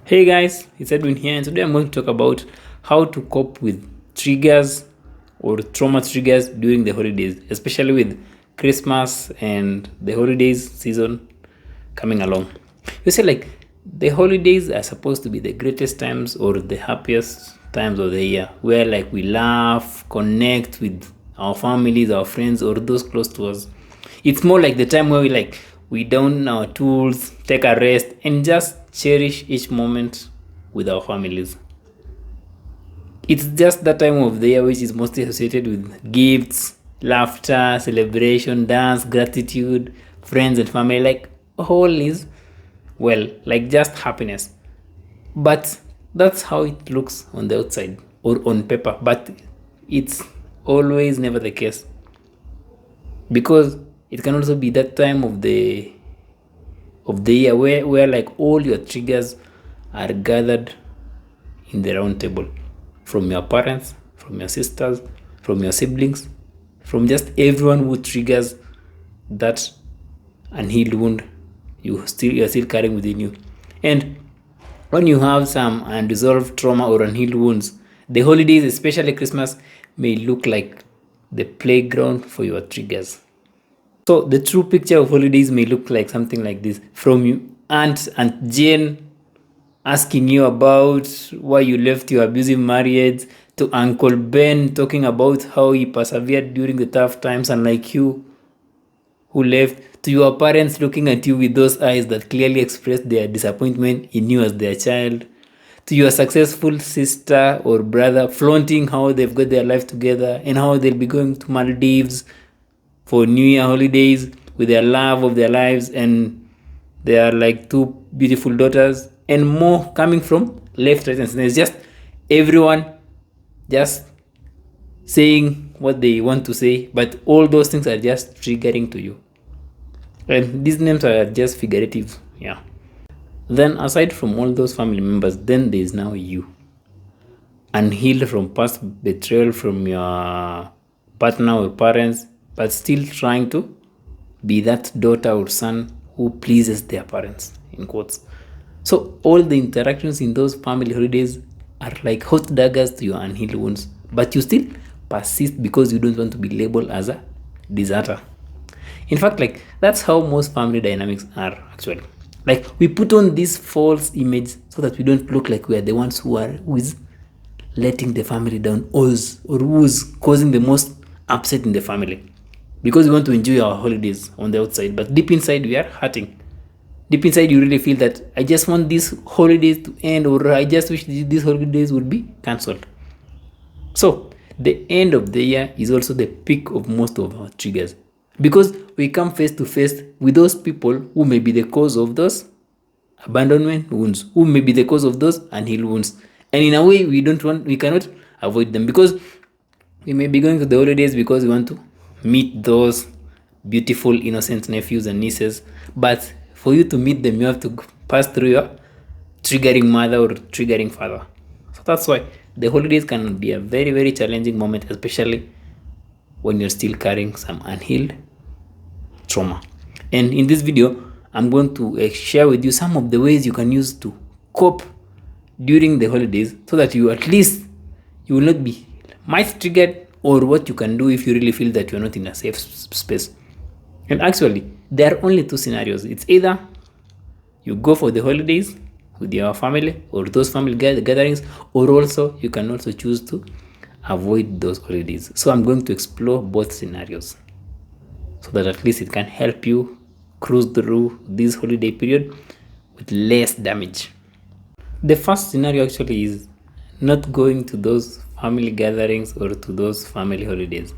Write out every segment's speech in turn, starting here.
Hey guys, it's Edwin here, and today I'm going to talk about how to cope with triggers or trauma triggers during the holidays, especially with Christmas and the holidays season coming along. You see, like the holidays are supposed to be the greatest times or the happiest times of the year where like we laugh, connect with our families, our friends, or those close to us. It's more like the time where we down our tools, take a rest, and just cherish each moment with our families. It's just that time of the year which is mostly associated with gifts, laughter, celebration, dance, gratitude, friends and family. Like all is well, like just happiness. But that's how it looks on the outside or on paper. But it's always never the case, because it can also be that time of the year where like all your triggers are gathered in the round table, from your parents, from your sisters, from your siblings, from just everyone who triggers that unhealed wound you're still carrying within you. And when you have some unresolved trauma or unhealed wounds, the holidays, especially Christmas, may look like the playground for your triggers. So the true picture of holidays may look like something like this: from you Aunt Jane asking you about why you left your abusive marriage, to Uncle Ben talking about how he persevered during the tough times, unlike you who left, to your parents looking at you with those eyes that clearly expressed their disappointment in you as their child, to your successful sister or brother flaunting how they've got their life together and how they'll be going to Maldives for New Year holidays with their love of their lives, and they are like two beautiful daughters, and more coming from left, right, and center. It's just everyone just saying what they want to say, but all those things are just triggering to you. And these names are just figurative, yeah. Then, aside from all those family members, then there is now you, unhealed from past betrayal from your partner or parents, but still trying to be that daughter or son who pleases their parents, in quotes. So all the interactions in those family holidays are like hot daggers to your unhealed wounds, but you still persist because you don't want to be labeled as a deserter. In fact, like that's how most family dynamics are actually. Like we put on this false image so that we don't look like we are the ones who is letting the family down, or who's causing the most upset in the family, because we want to enjoy our holidays on the outside, but deep inside we are hurting. Deep inside you really feel that I just want these holidays to end, or I just wish these holidays would be cancelled. So the end of the year is also the peak of most of our triggers, because we come face to face with those people who may be the cause of those abandonment wounds, who may be the cause of those unhealed wounds. And in a way, we cannot avoid them, because we may be going to the holidays because we want to meet those beautiful, innocent nephews and nieces. But for you to meet them, you have to pass through your triggering mother or triggering father. So that's why the holidays can be a very, very challenging moment, especially when you're still carrying some unhealed trauma. And in this video, I'm going to share with you some of the ways you can use to cope during the holidays, so that you will not be might triggered, or what you can do if you really feel that you're not in a safe space. And actually, there are only two scenarios. It's either you go for the holidays with your family or those family gatherings, or also you can also choose to avoid those holidays. So I'm going to explore both scenarios so that at least it can help you cruise through this holiday period with less damage. The first scenario actually is not going to those family gatherings or to those family holidays.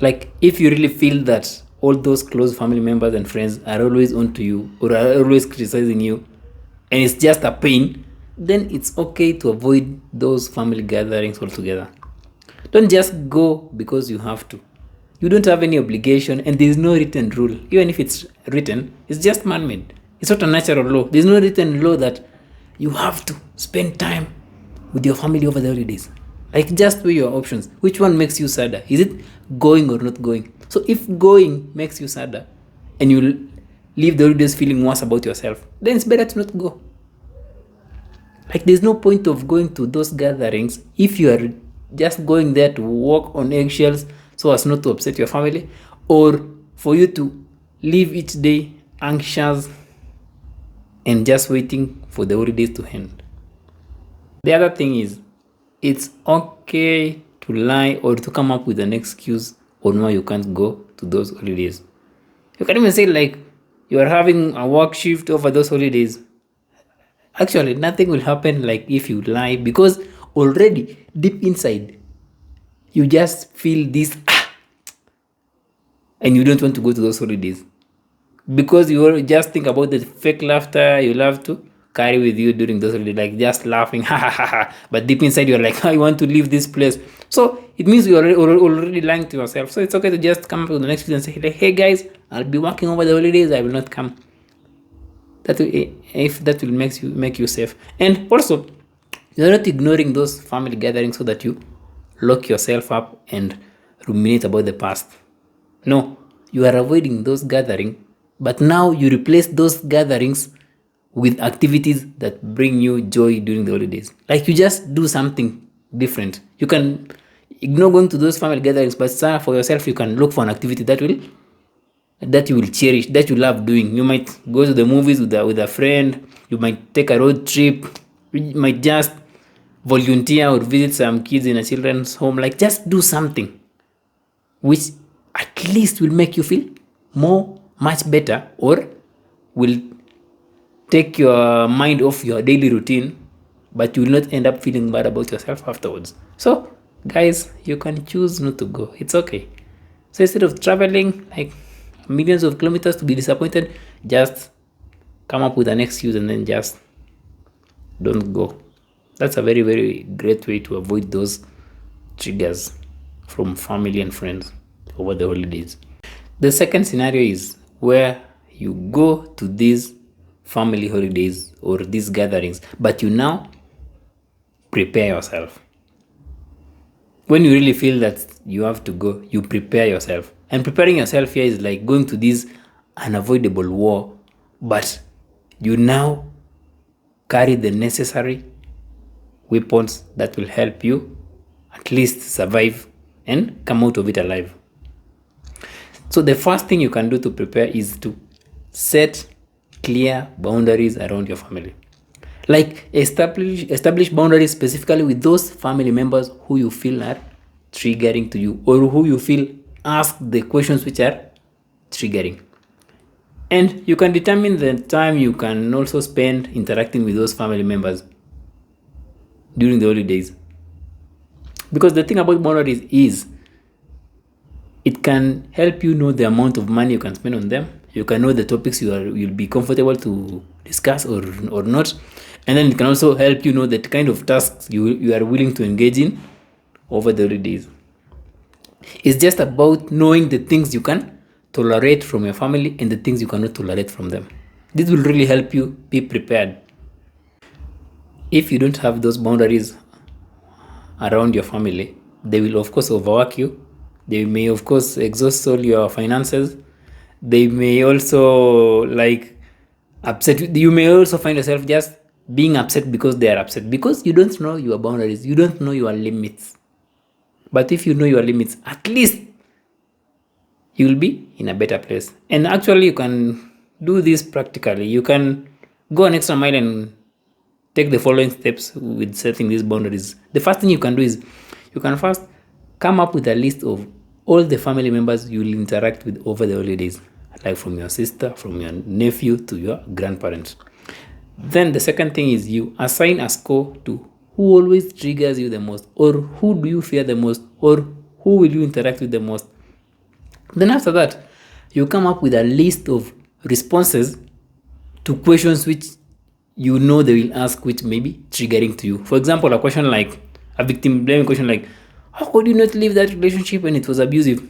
Like if you really feel that all those close family members and friends are always on to you or are always criticizing you, and it's just a pain, then it's okay to avoid those family gatherings altogether. Don't just go because you have to. You don't have any obligation, and there is no written rule. Even if it's written, it's just man-made. It's not a natural law. There's no written law that you have to spend time with your family over the holidays. Like just weigh your options. Which one makes you sadder? Is it going or not going? So if going makes you sadder and you leave the holidays feeling worse about yourself, then it's better to not go. Like, there's no point of going to those gatherings if you are just going there to walk on eggshells so as not to upset your family, or for you to live each day anxious and just waiting for the holidays to end. The other thing is, it's okay to lie or to come up with an excuse on why you can't go to those holidays. You can even say, like, you are having a work shift over those holidays. Actually, nothing will happen like if you lie, because already deep inside you just feel this and you don't want to go to those holidays, because you just think about the fake laughter you love to carry with you during those holidays, like just laughing, ha ha ha ha. But deep inside you're like, I want to leave this place. So it means you're already lying to yourself. So it's okay to just come up with the next video and say, like, hey guys, I'll be working over the holidays, I will not come. That will, if that will make you safe. And also, you're not ignoring those family gatherings so that you lock yourself up and ruminate about the past. No, you are avoiding those gatherings, but now you replace those gatherings with activities that bring you joy during the holidays. Like, you just do something different. You can ignore going to those family gatherings, but for yourself, you can look for an activity that you will cherish, that you love doing. You might go to the movies with a friend. You might take a road trip. You might just volunteer or visit some kids in a children's home. Like, just do something which at least will make you feel much better, or will take your mind off your daily routine, but you will not end up feeling bad about yourself afterwards. So guys, you can choose not to go. It's okay. So instead of traveling like millions of kilometers to be disappointed, just come up with an excuse and then just don't go. That's a very, very great way to avoid those triggers from family and friends over the holidays. The second scenario is where you go to these family holidays or these gatherings, but you now prepare yourself. When you really feel that you have to go, you prepare yourself. And preparing yourself here is like going to this unavoidable war, but you now carry the necessary weapons that will help you at least survive and come out of it alive. So the first thing you can do to prepare is to set clear boundaries around your family. Like, establish boundaries specifically with those family members who you feel are triggering to you, or who you feel ask the questions which are triggering. And you can determine the time you can also spend interacting with those family members during the holidays. Because the thing about boundaries is, it can help you know the amount of money you can spend on them. You can know the topics you'll be comfortable to discuss or not. And then it can also help you know the kind of tasks you are willing to engage in over the holidays. It's just about knowing the things you can tolerate from your family and the things you cannot tolerate from them. This will really help you be prepared. If you don't have those boundaries around your family, they will of course overwork you. They may of course exhaust all your finances. They may also upset you. You may also find yourself just being upset because they are upset, because you don't know your boundaries, you don't know your limits. But if you know your limits, at least you will be in a better place. And actually, you can do this practically. You can go an extra mile and take the following steps with setting these boundaries. The first thing you can do is, you can first come up with a list of all the family members you will interact with over the holidays, like from your sister, from your nephew to your grandparents. Then the second thing is, you assign a score to who always triggers you the most, or who do you fear the most, or who will you interact with the most. Then after that, you come up with a list of responses to questions which you know they will ask, which may be triggering to you. For example, a question like a victim blaming question like, how could you not leave that relationship when it was abusive?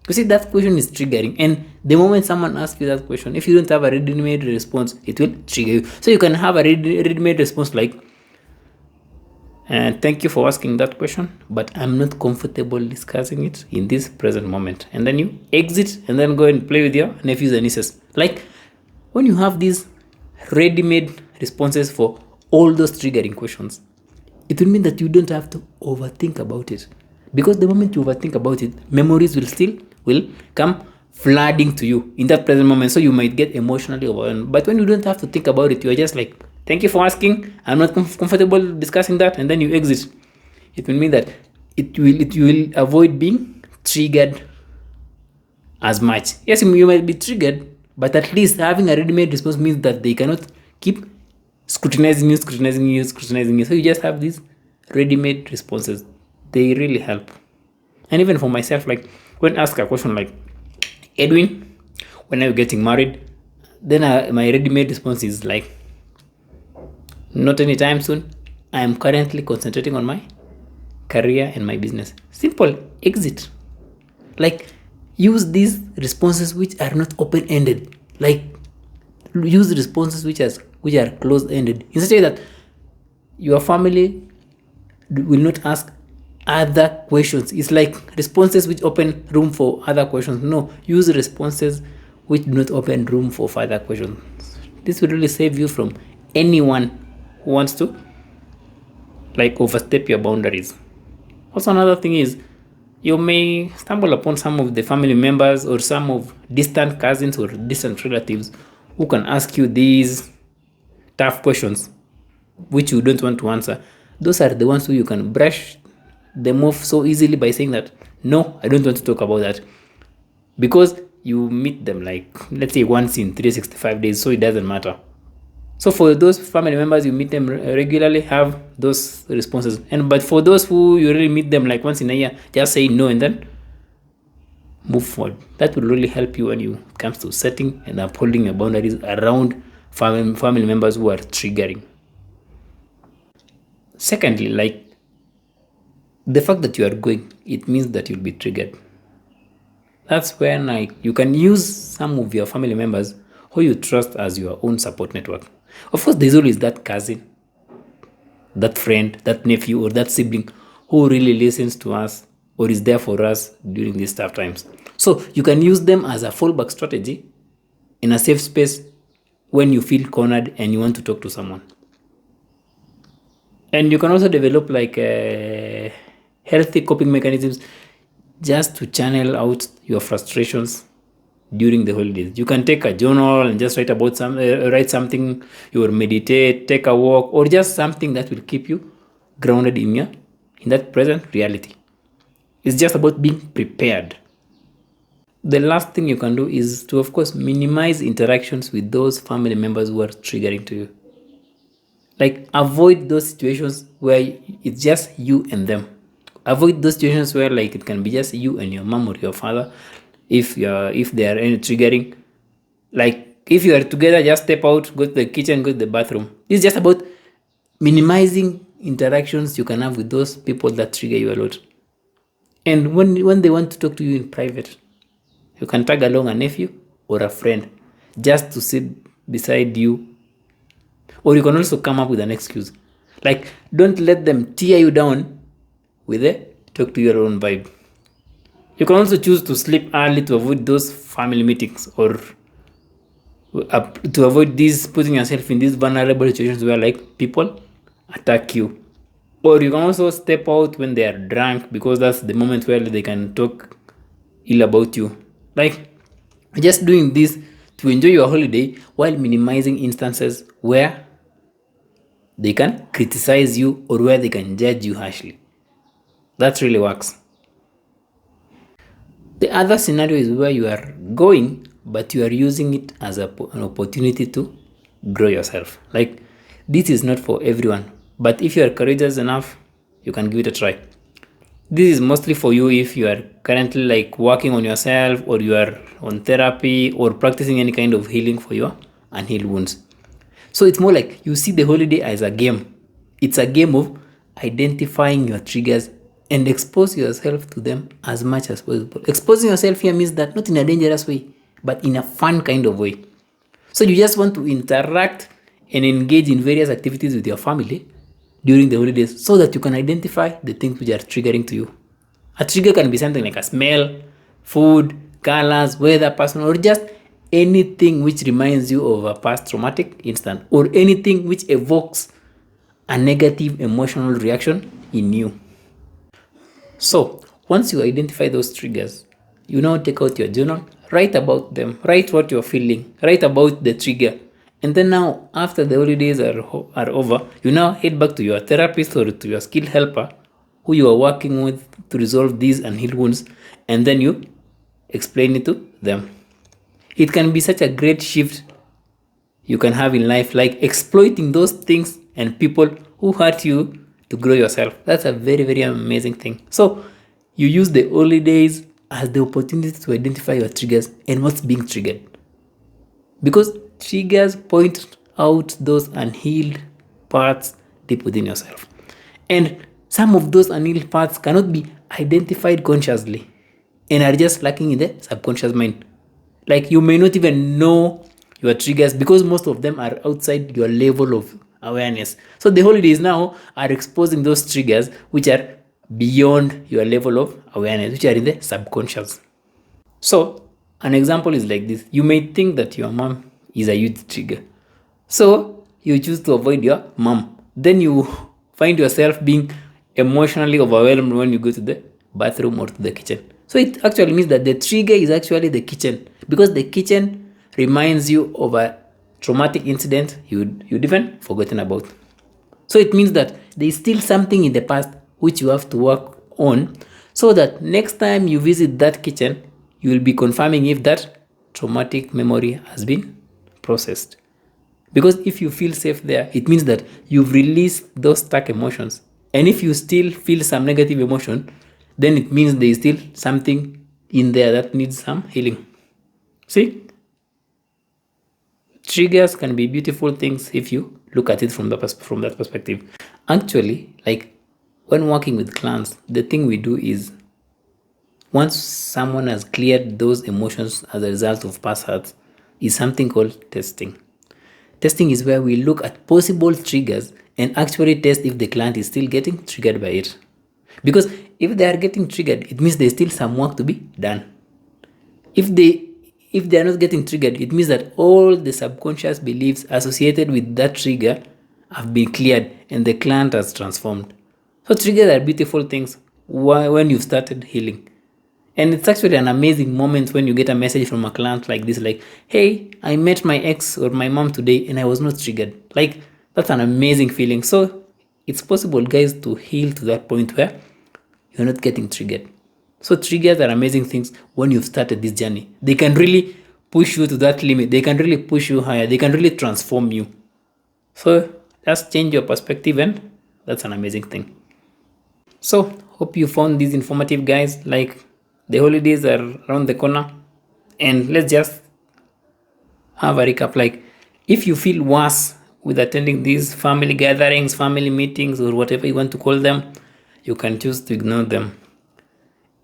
You see, that question is triggering. And the moment someone asks you that question, if you don't have a ready-made response, it will trigger you. So you can have a ready-made response like, thank you for asking that question, but I'm not comfortable discussing it in this present moment. And then you exit and then go and play with your nephews and nieces. Like, when you have these ready-made responses for all those triggering questions, it will mean that you don't have to overthink about it. Because the moment you overthink about it, memories will come flooding to you in that present moment. So you might get emotionally overwhelmed. But when you don't have to think about it, you're just like, thank you for asking. I'm not comfortable discussing that, and then you exit. It will mean that you will avoid being triggered as much. Yes, you might be triggered, but at least having a ready-made response means that they cannot keep scrutinizing you. So you just have these ready-made responses. They really help. And even for myself, like when asked a question like, Edwin, when are you getting married? Then my ready-made response is like, not anytime soon. I am currently concentrating on my career and my business. Simple. Exit. Like, use these responses which are not open-ended. Like, use responses which are closed-ended. Instead that your family will not ask other questions. It's like responses which open room for other questions. No, use responses which do not open room for further questions. This will really save you from anyone who wants to like overstep your boundaries. Also, another thing is you may stumble upon some of the family members or some of distant cousins or distant relatives who can ask you these tough questions which you don't want to answer. Those are the ones who you can brush them off so easily by saying that, no, I don't want to talk about that. Because you meet them like, let's say once in 365 days, so it doesn't matter. So for those family members, you meet them regularly, have those responses. But for those who you really meet them like once in a year, just say no and then move forward. That will really help you when you comes to setting and upholding your boundaries around family members who are triggering. Secondly, like the fact that you are going, it means that you'll be triggered. That's when like you can use some of your family members who you trust as your own support network. Of course, there's always that cousin, that friend, that nephew, or that sibling who really listens to us or is there for us during these tough times. So you can use them as a fallback strategy in a safe space when you feel cornered and you want to talk to someone. And you can also develop like healthy coping mechanisms just to channel out your frustrations during the holidays. You can take a journal and just write something, you meditate, take a walk, or just something that will keep you grounded in that present reality. It's just about being prepared. The last thing you can do is to, of course, minimize interactions with those family members who are triggering to you. Like, avoid those situations where it's just you and them. Avoid those situations where like it can be just you and your mom or your father. If they are any triggering, like if you are together, just step out, go to the kitchen, go to the bathroom. It's just about minimizing interactions you can have with those people that trigger you a lot. And when they want to talk to you in private, you can tag along a nephew or a friend just to sit beside you. Or you can also come up with an excuse. Like, don't let them tear you down with a talk to your own vibe. You can also choose to sleep early to avoid those family meetings or to avoid putting yourself in these vulnerable situations where like people attack you. Or you can also step out when they are drunk because that's the moment where they can talk ill about you. Like, just doing this to enjoy your holiday while minimizing instances where they can criticize you or where they can judge you harshly. That really works. The other scenario is where you are going, but you are using it as an opportunity to grow yourself. Like, this is not for everyone, but if you are courageous enough, you can give it a try. This is mostly for you if you are currently like working on yourself or you are on therapy or practicing any kind of healing for your unhealed wounds. So it's more like you see the holiday as a game. It's a game of identifying your triggers and expose yourself to them as much as possible. Exposing yourself here means that not in a dangerous way, but in a fun kind of way. So you just want to interact and engage in various activities with your family during the holidays so that you can identify the things which are triggering to you. A trigger can be something like a smell, food, colors, weather, person, or just anything which reminds you of a past traumatic incident or anything which evokes a negative emotional reaction in you. So once you identify those triggers, you now take out your journal, write about them, write what you're feeling, write about the trigger. And then now, after the holidays are over, you now head back to your therapist or to your skill helper who you are working with to resolve these unhealed wounds, and then you explain it to them. It can be such a great shift you can have in life, like exploiting those things and people who hurt you to grow yourself. That's a very, very amazing thing. So you use the holidays as the opportunity to identify your triggers and what's being triggered, because triggers point out those unhealed parts deep within yourself, and some of those unhealed parts cannot be identified consciously and are just lacking in the subconscious mind. Like you may not even know your triggers because most of them are outside your level of awareness. So the holidays now are exposing those triggers which are beyond your level of awareness, which are in the subconscious. So an example is like this. You may think that your mom is a huge trigger, so you choose to avoid your mom. Then you find yourself being emotionally overwhelmed when you go to the bathroom or to the kitchen. So it actually means that the trigger is actually the kitchen, because the kitchen reminds you of a traumatic incident you'd even forgotten about. So it means that there is still something in the past which you have to work on, so that next time you visit that kitchen, you will be confirming if that traumatic memory has been processed. Because if you feel safe there, it means that you've released those stuck emotions. And if you still feel some negative emotion, then it means there is still something in there that needs some healing. See? Triggers can be beautiful things if you look at it from that perspective. Actually, like when working with clients, the thing we do is once someone has cleared those emotions as a result of past hurts, is something called testing. Testing is where we look at possible triggers and actually test if the client is still getting triggered by it. Because if they are getting triggered, it means there's still some work to be done. If they are not getting triggered, it means that all the subconscious beliefs associated with that trigger have been cleared and the client has transformed. So triggers are beautiful things when you've started healing. And it's actually an amazing moment when you get a message from a client like this, like, hey, I met my ex or my mom today and I was not triggered. Like, that's an amazing feeling. So it's possible, guys, to heal to that point where you're not getting triggered. So triggers are amazing things when you've started this journey. They can really push you to that limit. They can really push you higher. They can really transform you. So just change your perspective, and that's an amazing thing. So hope you found this informative, guys. Like, the holidays are around the corner, and let's just have a recap. Like, if you feel worse with attending these family gatherings, family meetings, or whatever you want to call them, you can choose to ignore them.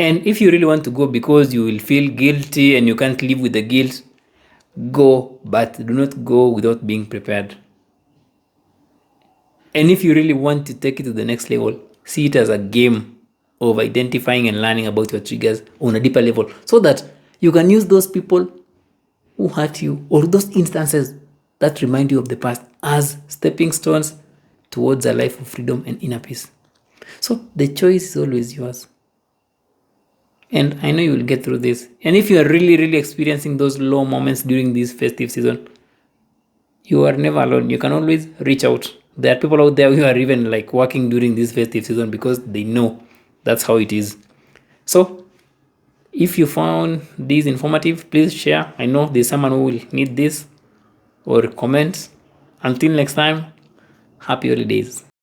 And if you really want to go because you will feel guilty and you can't live with the guilt, go, but do not go without being prepared. And if you really want to take it to the next level, see it as a game of identifying and learning about your triggers on a deeper level, so that you can use those people who hurt you or those instances that remind you of the past as stepping stones towards a life of freedom and inner peace. So the choice is always yours. And I know you will get through this. And if you are really, really experiencing those low moments during this festive season, you are never alone. You can always reach out. There are people out there who are even like working during this festive season because they know that's how it is. So if you found this informative, please share. I know there's someone who will need this, or comment. Until next time, happy holidays.